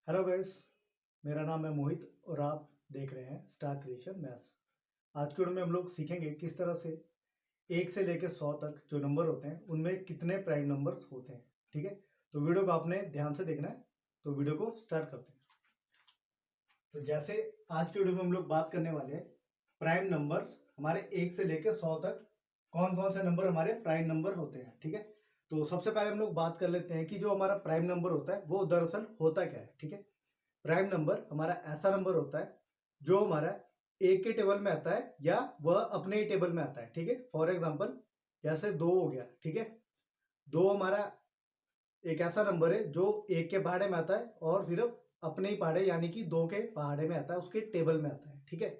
Hello guys, मेरा नाम है मोहित और आप देख रहे हैं स्टार क्रिएशन मैथ्स। आज के वीडियो में हम लोग सीखेंगे किस तरह से 1 से लेकर 100 तक जो नंबर होते हैं उनमें कितने प्राइम नंबर्स होते हैं। ठीक है, तो वीडियो को आपने ध्यान से देखना है। तो वीडियो को स्टार्ट करते हैं। तो जैसे आज के वीडियो में हम लोग बात करने वाले हैं प्राइम नंबर्स, हमारे 1 से लेकर 100 तक कौन कौन से नंबर हमारे प्राइम नंबर होते हैं। ठीक है, तो सबसे पहले हम लोग बात कर लेते हैं कि जो हमारा प्राइम नंबर होता है वो दरअसल होता क्या है। ठीक है, प्राइम नंबर हमारा ऐसा नंबर होता है जो हमारा एक के टेबल में आता है या वह अपने ही टेबल में आता है। ठीक है, फॉर एग्जांपल जैसे 2 हो गया। ठीक है, 2 हमारा एक ऐसा नंबर है जो एक के पहाड़े में आता है और सिर्फ अपने ही पहाड़े यानी कि 2 के पहाड़े में आता है, उसके टेबल में आता है। ठीक है,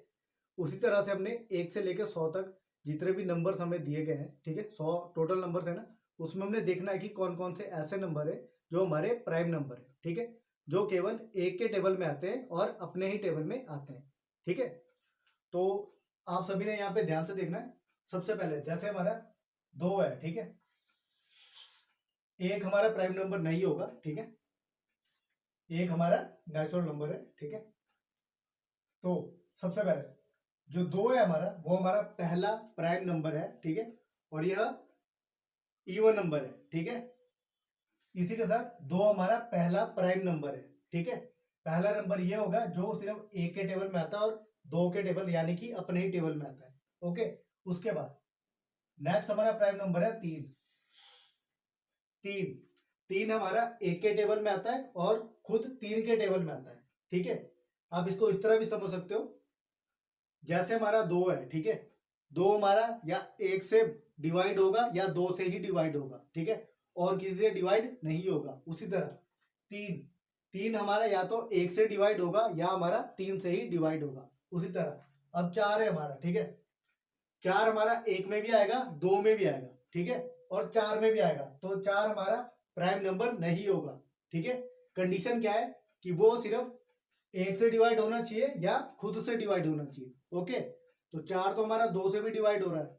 उसी तरह से हमने 1 से लेकर 100 तक जितने भी नंबर्स हमें दिए गए हैं, ठीक है, 100 टोटल नंबर्स है ना, उसमें हमने देखना है कि कौन कौन से ऐसे नंबर है जो हमारे प्राइम नंबर है। ठीक है, जो केवल एक के टेबल में आते हैं और अपने ही टेबल में आते हैं। ठीक है, तो आप सभी ने यहाँ पे ध्यान से देखना है। सबसे पहले जैसे हमारा 2 है। ठीक है, एक हमारा प्राइम नंबर नहीं होगा। ठीक है, एक हमारा नेचुरल नंबर है। ठीक है, तो सबसे पहले जो 2 है हमारा वो हमारा पहला प्राइम नंबर है। ठीक है, और यह इवन नंबर है। ठीक है, इसी के साथ 2 हमारा पहला प्राइम नंबर है। ठीक है, पहला नंबर ये होगा जो सिर्फ एक के टेबल में आता है और 2 के टेबल यानी कि अपने ही टेबल में आता है। ओके, उसके बाद नेक्स्ट हमारा प्राइम नंबर है 3। 3 3 हमारा एक के टेबल में आता है और खुद 3 के टेबल में आता है। ठीक है, आप इसको इस तरह भी समझ सकते हो, जैसे हमारा 2 है। ठीक है, 2 हमारा या 1 से डिवाइड होगा या 2 से ही डिवाइड होगा। ठीक है, और किसी से डिवाइड नहीं होगा। उसी तरह 3 3 हमारा या तो 1 से डिवाइड होगा या हमारा 3 से ही डिवाइड होगा। उसी तरह अब 4 है हमारा। ठीक है, 4 हमारा 1 में भी आएगा, 2 में भी आएगा। ठीक है, और 4 में भी आएगा। तो 4 हमारा प्राइम नंबर नहीं होगा। ठीक है, कंडीशन क्या है कि वो सिर्फ 1 से डिवाइड होना चाहिए या खुद से डिवाइड होना चाहिए। ओके, तो 4 तो हमारा 2 से भी डिवाइड हो रहा है,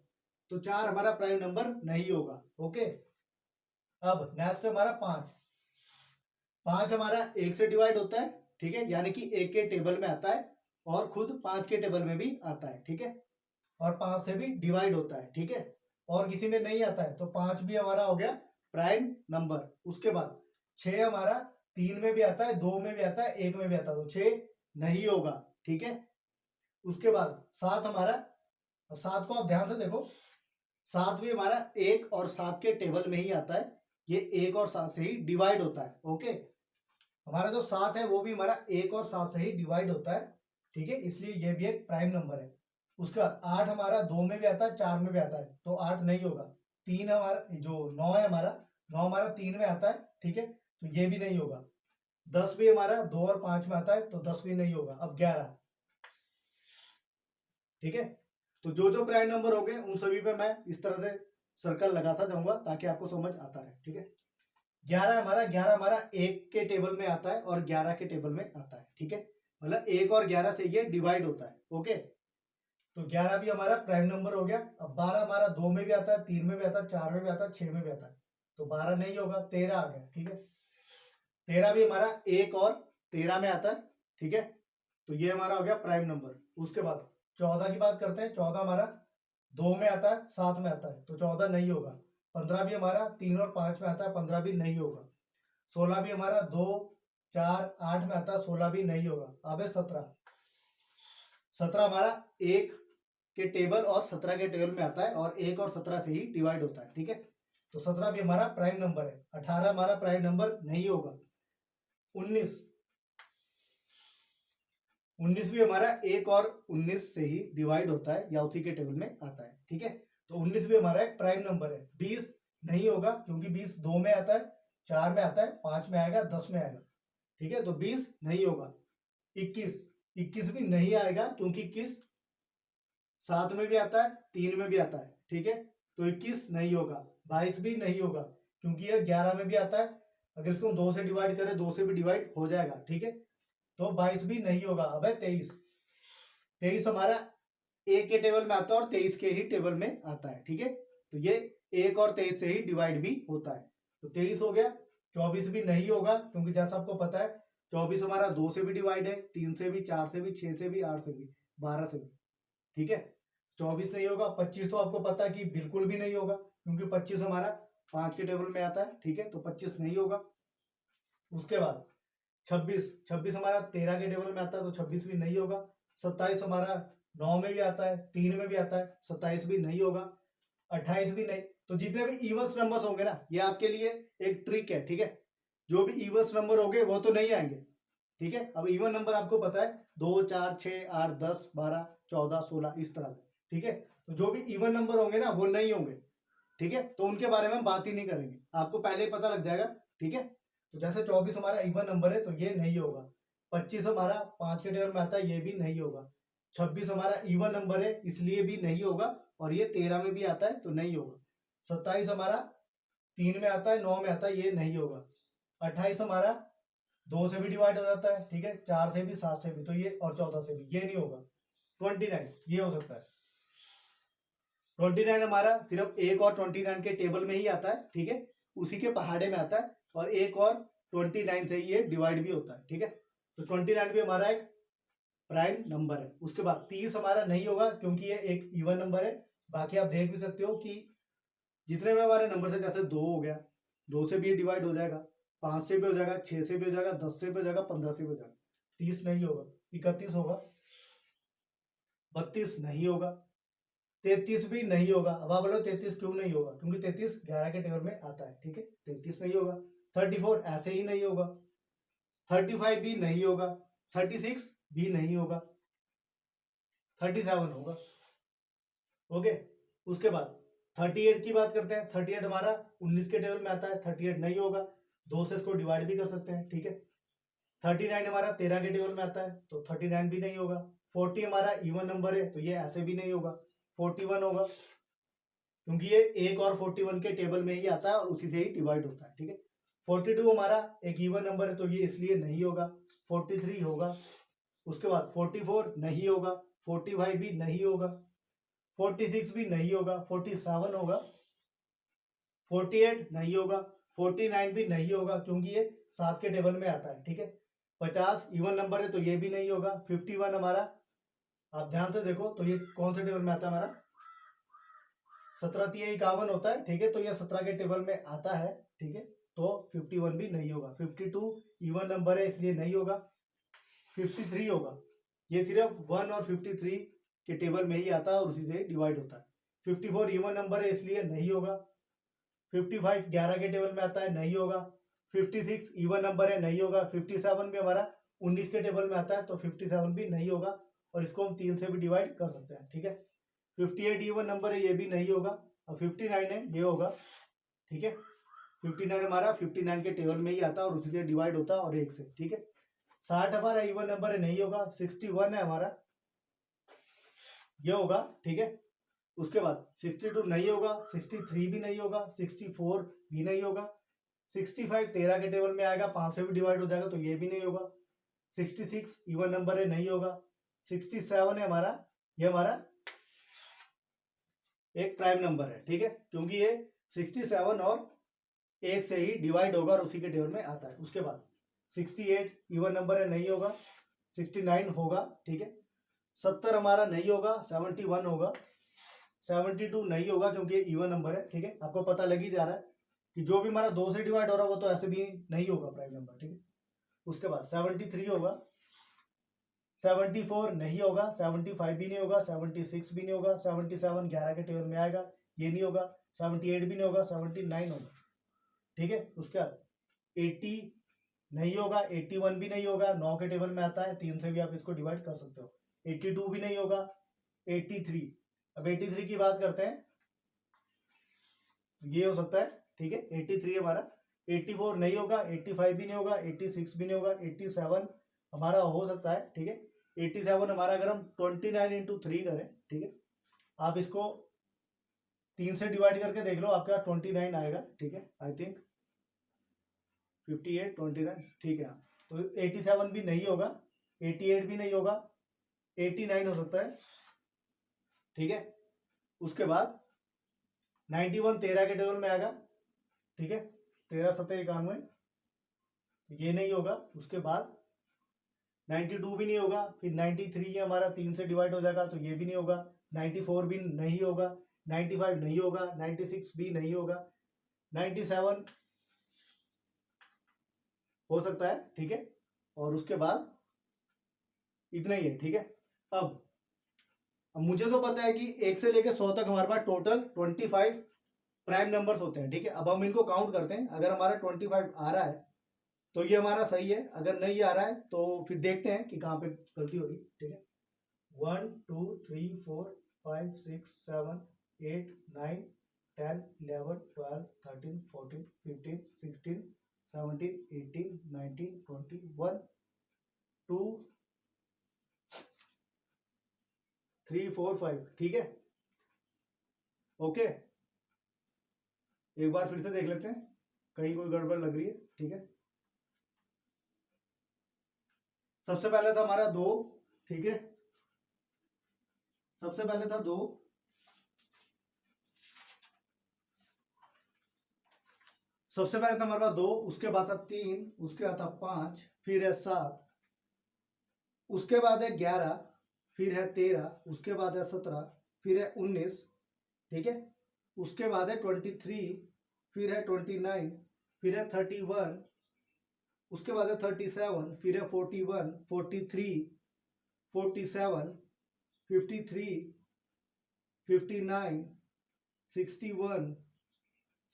तो 4 हमारा प्राइम नंबर नहीं होगा। ओके, अब नेक्स्ट हमारा 5। 5 हमारा 1 से डिवाइड होता है। ठीक है, यानी कि 1 के टेबल में आता है और खुद 5 के टेबल में भी आता है। ठीक है, और 5 से भी डिवाइड होता है। ठीक है, और किसी में नहीं आता है, तो 5 भी हमारा हो गया प्राइम नंबर। उसके बाद 6 हमारा 3 में भी आता है, 2 में भी आता है, 1 में भी आता है, तो 6 नहीं होगा। ठीक है, उसके बाद 7 हमारा, अब 7 को आप ध्यान से देखो, 7 भी हमारा 1 और 7 के टेबल में ही आता है। ये 1 और 7 से ही डिवाइड होता है। ओके, हमारा जो 7 है वो भी हमारा 1 और 7 से ही डिवाइड होता है। ठीक है, इसलिए ये भी एक प्राइम नंबर है। उसके बाद 8 हमारा 2 में भी आता है, 4 में भी आता है, तो 8 नहीं होगा। 3 हमारा जो 9 है हमारा, 9 हमारा 3 में आता है। ठीक है, तो ये भी नहीं होगा। 10 भी हमारा 2 और 5 में आता है, तो 10 भी नहीं होगा। अब 11। ठीक है, तो जो जो प्राइम नंबर हो गए उन सभी पे मैं इस तरह से सर्कल लगाता जाऊंगा ताकि आपको समझ आता रहे। ठीक है, 11 हमारा 1 के टेबल में आता है और 11 के टेबल में आता है। ठीक है, मतलब 1 और 11 से ये डिवाइड होता है। ओके, तो 11 भी हमारा प्राइम नंबर हो गया। अब 12 हमारा 2 में भी आता है, 3 में भी आता है, 4 में भी आता है, 6 में भी आता है, तो 12 नहीं होगा। 13 आ गया। ठीक है, 13 भी हमारा 1 और 13 में आता है। ठीक है, तो ये हमारा हो गया प्राइम नंबर। उसके बाद 14 की बात करते हैं। 14 हमारा 2 में आता है, 7 में आता है, तो 14 नहीं होगा। 15 भी हमारा 3 और 5 में आता है, 15 भी नहीं होगा। 16 भी हमारा 2 4 8 में आता है, 16 भी नहीं होगा। अब है 17। 17 हमारा 1 के टेबल और 17 के टेबल में आता है और 1 और 17 से ही डिवाइड होता है। ठीक है, तो 17 भी हमारा प्राइम नंबर है। 18 हमारा प्राइम नंबर नहीं होगा। 19 19 भी हमारा 1 और 19 से ही डिवाइड होता है या उसी के टेबल में आता है। ठीक है, तो 19 भी हमारा एक प्राइम नंबर है। 20 नहीं होगा क्योंकि 20 2 में आता है, 4 में आता है, 5 में आएगा, 10 में आएगा। ठीक है, तो 20 नहीं होगा। 21 भी नहीं आएगा क्योंकि 21 7 में भी आता है, 3 में भी आता है। ठीक है, तो 21 नहीं होगा। 22 भी नहीं होगा क्योंकि यह 11 में भी आता है। अगर इसको 2 से डिवाइड करें, 2 से भी डिवाइड हो जाएगा। ठीक है, तो 22 भी नहीं होगा। अब है 23। 23 हमारा 1 के टेबल में आता है और 23 के ही टेबल में आता है। ठीक है, तो ये 1 और 23 से ही डिवाइड भी होता है, तो 23 हो गया। 24 भी नहीं होगा क्योंकि जैसा आपको पता है 24 हमारा 2 से भी डिवाइड है, 3 से भी, 4 से भी, 6 से भी, 8 से भी, 12 से भी, ठीक है। 24 नहीं होगा। 25 तो आपको पता है कि बिल्कुल भी नहीं होगा, क्योंकि 25 हमारा 5 के टेबल में आता है, ठीक है, तो 25 नहीं होगा। उसके बाद 26 हमारा 13 के टेबल में आता है, तो 26 भी नहीं होगा। 27 हमारा 9 में भी आता है, 3 में भी आता है, 27 भी नहीं होगा। 28 भी नहीं। तो जितने भी इवन्स नंबर्स होंगे ना, ये आपके लिए एक ट्रिक है, ठीक है। जो भी इवन्स नंबर होंगे वो तो नहीं आएंगे, ठीक है। अब इवन नंबर आपको पता है 2, 4, 6, 8, 10, 12, 14, 16 इस तरह से, ठीक है। तो जो भी इवन नंबर होंगे ना वो नहीं होंगे, ठीक है, तो उनके बारे में हम बात ही नहीं करेंगे, आपको पहले ही पता लग जाएगा, ठीक है। तो जैसे 24 हमारा इवन नंबर है तो ये नहीं होगा। 25 हमारा 5 के टेबल में आता है, ये भी नहीं होगा। 26 हमारा इवन नंबर है इसलिए भी नहीं होगा, और ये 13 में भी आता है तो नहीं होगा। 27 हमारा 3 में आता है, 9 में आता है, ये नहीं होगा। 28 हमारा 2 से भी डिवाइड हो जाता है, ठीक है, 4 से भी, 7 से भी, तो ये, और 14 से भी, ये नहीं होगा। 29 ये हो सकता है। 29 हमारा सिर्फ एक और 29 के टेबल में ही आता है, ठीक है, उसी के पहाड़े में आता है, और एक और 29 से ही ये डिवाइड भी होता है, ठीक है। तो 29 भी हमारा एक प्राइम नंबर है। उसके बाद 30 हमारा नहीं होगा, क्योंकि ये एक इवन नंबर है। बाकी आप देख भी सकते हो कि जितने में हमारे नंबर से, जैसे 2 हो गया, 2 से भी डिवाइड हो जाएगा, 5 से भी हो जाएगा, 6 से भी हो जाएगा, 10 से भी हो जाएगा, 15 से भी हो जाएगा। 30 नहीं होगा। 31 होगा। 32 नहीं होगा। 33 भी नहीं होगा। अब आप बोलो 33 क्यों नहीं होगा, क्योंकि 33 11 के टेबल में आता है, ठीक है, 33 नहीं होगा। 34 ऐसे ही नहीं होगा। 35 भी नहीं होगा। 36 भी नहीं होगा। 37 होगा। ओके। उसके बाद 38 की बात करते हैं। 38 हमारा 19 के टेबल में आता है, 38 नहीं होगा। 2 से इसको डिवाइड भी कर सकते हैं, ठीक है। 39 हमारा 13 के टेबल में आता है, तो 39 भी नहीं होगा। 40 हमारा इवन नंबर है, तो ये ऐसे भी नहीं होगा। 41 होगा, क्योंकि ये एक और 41 के टेबल में ही आता है और उसी से ही डिवाइड होता है, ठीक है। 42 हमारा एक इवन नंबर है, तो ये इसलिए नहीं होगा। 43 होगा। उसके बाद 44 नहीं होगा। 45 भी नहीं होगा। 46 भी नहीं होगा। 47 होगा। 48 नहीं होगा। 49 भी नहीं होगा, क्योंकि ये 7 के टेबल में आता है, ठीक है। 50 इवन नंबर है, तो ये भी नहीं होगा। 51 हमारा, आप ध्यान से देखो तो ये कौन से टेबल में आता है हमारा, 17 तिया 51 होता है, ठीक है, तो ये 17 के टेबल में आता है, ठीक है, तो 51 भी नहीं होगा। 52 इवन नंबर है इसलिए नहीं होगा। 53 होगा, ये सिर्फ 1 और 53 के टेबल में ही आता है और उसी से डिवाइड होता है। 54 इवन नंबर है इसलिए नहीं होगा। 55 11 के टेबल में आता है, नहीं होगा। 56 इवन नंबर है, नहीं होगा। 57 भी हमारा 19 के टेबल में आता है, तो 57 भी नहीं होगा, और इसको हम 3 से भी डिवाइड कर सकते हैं, ठीक है। 58 इवन नंबर है, ये भी नहीं होगा। और 59 है, ये होगा, ठीक है। 59 हमारा 59 के टेबल में ही आता है और उसी से डिवाइड होता है, और 1 से, ठीक है। 60 हमारा इवन नंबर है, नहीं होगा। 61 है हमारा, ये होगा, ठीक है। उसके बाद 62 नहीं होगा। 63 भी नहीं होगा। 64 भी नहीं होगा। 65 13 के टेबल में आएगा, 5 से भी डिवाइड हो जाएगा, तो ये भी नहीं होगा। 66 इवन नंबर है, नहीं होगा। 67 है हमारा, ये हमारा एक प्राइम नंबर है, ठीक है, क्योंकि ये 67 और 1 से ही डिवाइड होगा और उसी के टेबल में आता है। उसके बाद 68 इवन नंबर है, नहीं होगा। 69 होगा, ठीक है। 70 हमारा नहीं होगा। 71 होगा। 72 नहीं होगा, क्योंकि इवन नंबर है, ठीक है, आपको पता लग ही जा रहा है कि जो भी हमारा 2 से डिवाइड हो रहा है वो तो ऐसे भी नहीं होगा प्राइम नंबर, ठीक है। उसके बाद 73 होगा। 74 नहीं होगा। 75 भी नहीं होगा। 76 भी नहीं होगा। 77 11 के टेबल में आएगा, ये नहीं होगा। 78 भी नहीं होगा। 79 होगा, ठीक है। उसके बाद 80 नहीं होगा। 81 भी नहीं होगा, 9 के टेबल में आता है, 3 से भी आप इसको डिवाइड कर सकते हो। 82 भी नहीं होगा। 83, अब 83 की बात करते हैं, ये हो सकता है, ठीक है, 83 हमारा। 84 नहीं होगा। 85 भी नहीं होगा। 86 भी नहीं होगा। 87 हमारा हो सकता है, ठीक है। 87 हमारा अगर हम 29 इंटू 3 करें, ठीक है, आप इसको 3 से डिवाइड करके देख लो, आपका 29 आएगा, ठीक है। आई थिंक 58 29, ठीक है। तो 87 भी नहीं होगा। 88 भी नहीं होगा। 89 हो सकता है, ठीक है। उसके बाद 91 13 के टेबल में आएगा, ठीक है। 13 7 91, ये नहीं होगा। उसके बाद 92 भी नहीं होगा, फिर 93 ये हमारा 3 से डिवाइड हो जाएगा तो ये भी नहीं होगा, 94 भी नहीं होगा, 95 नहीं होगा, 96 भी नहीं होगा, 97 हो सकता है, ठीक है, और उसके बाद इतना ही है, ठीक है। अब मुझे तो पता है कि 1 से लेकर 100 तक हमारे पास टोटल 25 प्राइम नंबर्स होते हैं, ठीक है। अब हम इनको काउंट करते हैं, अगर हमारा 25 आ रहा है तो ये हमारा सही है, अगर नहीं आ रहा है तो फिर देखते हैं कि कहाँ पे गलती होगी, ठीक है। 1 2 3 4 5 6 7 8 9 10 11 12 13 14 15 16 17 18 19 20 1 2 3 4 5, ठीक है, ओके। एक बार फिर से देख लेते हैं, कहीं कोई गड़बड़ लग रही है, ठीक है। सबसे पहले था हमारा 2, ठीक है, सबसे पहले था 2, सबसे पहले था हमारे पास 2, उसके बाद था 3, उसके बाद था 5, फिर है 7, उसके बाद है 11, फिर है 13, उसके बाद है 17, फिर है 19, ठीक है, उसके बाद है 23, फिर है 29, फिर है 31, उसके बाद है 37, फिर है 41, 43, 47, 53, 59, 61,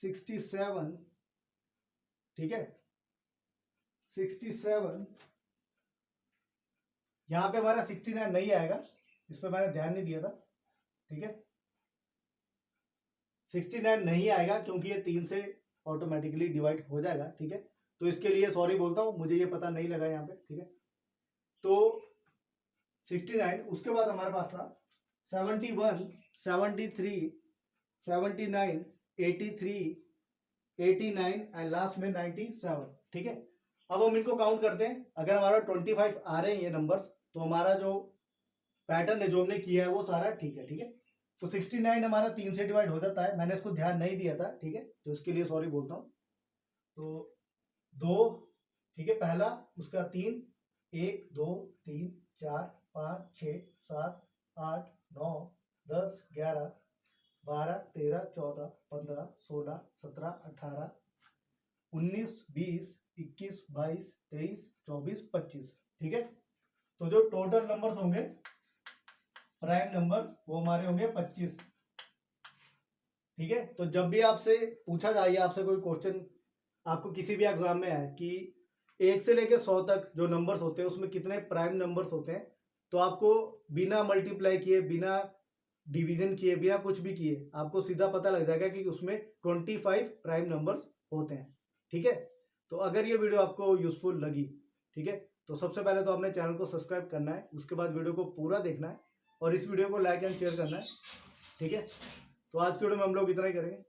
67, ठीक है, 67, यहां पे हमारा 69 नहीं आएगा, इस पर मैंने ध्यान नहीं दिया था, ठीक है। 69 नहीं आएगा क्योंकि ये 3 से ऑटोमेटिकली डिवाइड हो जाएगा, ठीक है। तो इसके लिए सॉरी बोलता हूं, मुझे ये पता नहीं लगा यहाँ पे, ठीक है। तो 69, उसके बाद हमारे पास था 71, 73, 79, 83, 89 एंड लास्ट में 97, ठीक है। अब हम इनको काउंट करते हैं, अगर हमारा 25 आ रहे हैं ये नंबर्स, तो हमारा जो पैटर्न है जो हमने किया है वो सारा ठीक है, ठीक है। तो 69 हमारा 3 से डिवाइड हो जाता है, मैंने इसको ध्यान नहीं दिया था, ठीक है, तो इसके लिए सॉरी बोलता हूँ। तो 2, ठीक है, पहला, उसका 3, 1 2 3 4 5 6 7 8 9 10 11 12 13 14 15 16 17 18 19 20 21 22 23 24 25, ठीक है। तो जो टोटल नंबर्स होंगे प्राइम नंबर्स वो हमारे होंगे 25, ठीक है। तो जब भी आपसे पूछा जाए, आपसे कोई क्वेश्चन आपको किसी भी एग्जाम में आए कि 1 से लेकर 100 तक जो नंबर्स होते हैं उसमें कितने प्राइम नंबर्स होते हैं, तो आपको बिना मल्टीप्लाई किए, बिना डिवीजन किए, बिना कुछ भी किए आपको सीधा पता लग जाएगा कि उसमें 25 प्राइम नंबर्स होते हैं, ठीक है। तो अगर ये वीडियो आपको यूजफुल लगी, ठीक है, तो सबसे पहले तो अपने चैनल को सब्सक्राइब करना है, उसके बाद वीडियो को पूरा देखना है और इस वीडियो को लाइक एंड शेयर करना है, ठीक है। तो आज की वीडियो में हम लोग इतना ही करेंगे।